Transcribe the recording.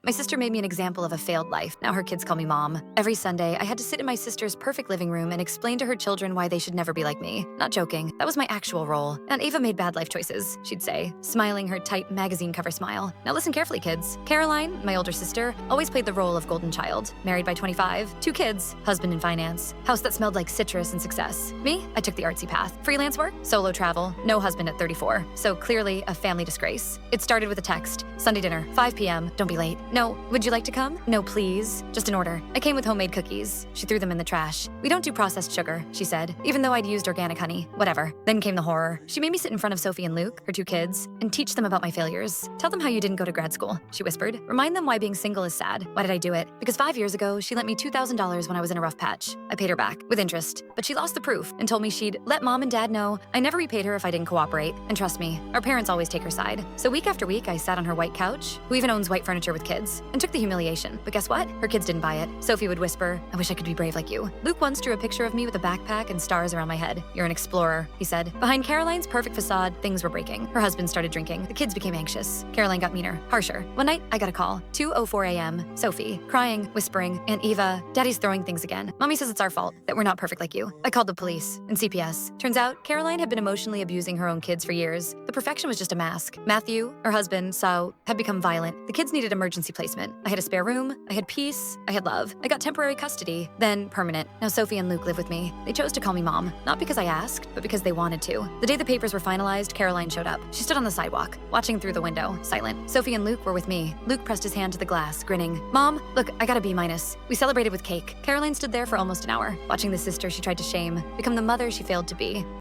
My sister made me an example of a failed life. Now her kids call me mom. Every Sunday, I had to sit in my sister's perfect living room and explain to her children why they should never be like me. Not joking, that was my actual role. Aunt Ava made bad life choices, she'd say, smiling her tight magazine cover smile. Now listen carefully, kids. Caroline, my older sister, always played the role of golden child. Married by 25, 2 kids, husband in finance, house that smelled like citrus and success. Me, I took the artsy path. Freelance work, solo travel, no husband at 34. So clearly a family disgrace. It started with a text. Sunday dinner, 5 p.m., don't be late. No, would you like to come? No, please. Just an order. I came with homemade cookies. She threw them in the trash. We don't do processed sugar, she said, even though I'd used organic honey. Whatever. Then came the horror. She made me sit in front of Sophie and Luke, her 2 kids, and teach them about my failures. Tell them how you didn't go to grad school, she whispered. Remind them why being single is sad. Why did I do it? Because 5 years ago, she lent me $2,000 when I was in a rough patch. I paid her back, with interest, but she lost the proof and told me she'd let mom and dad know I never repaid her if I didn't cooperate. And trust me, our parents always take her side. So week after week, I sat on her white couch, who even owns white furniture with kids, and took the humiliation. But guess what? Her kids didn't buy it. Sophie would whisper, I wish I could be brave like you. Luke once drew a picture of me with a backpack and stars around my head. You're an explorer, he said. Behind Caroline's perfect facade, things were breaking. Her husband started drinking. The kids became anxious. Caroline got meaner, harsher. One night, I got a call. 2:04 a.m. Sophie, crying, whispering, Aunt Eva, Daddy's throwing things again. Mommy says it's our fault, that we're not perfect like you. I called the police and CPS. Turns out, Caroline had been emotionally abusing her own kids for years. The perfection was just a mask. Matthew, her husband, had become violent. The kids needed emergency placement. I had a spare room, I had peace, I had love. I got temporary custody, then permanent. Now Sophie and Luke live with me. They chose to call me mom, not because I asked, but because they wanted to. The day the papers were finalized, Caroline showed up. She stood on the sidewalk, watching through the window, silent. Sophie and Luke were with me. Luke pressed his hand to the glass, grinning. Mom, look, I got a B-. We celebrated with cake. Caroline stood there for almost an hour, watching the sister she tried to shame become the mother she failed to be.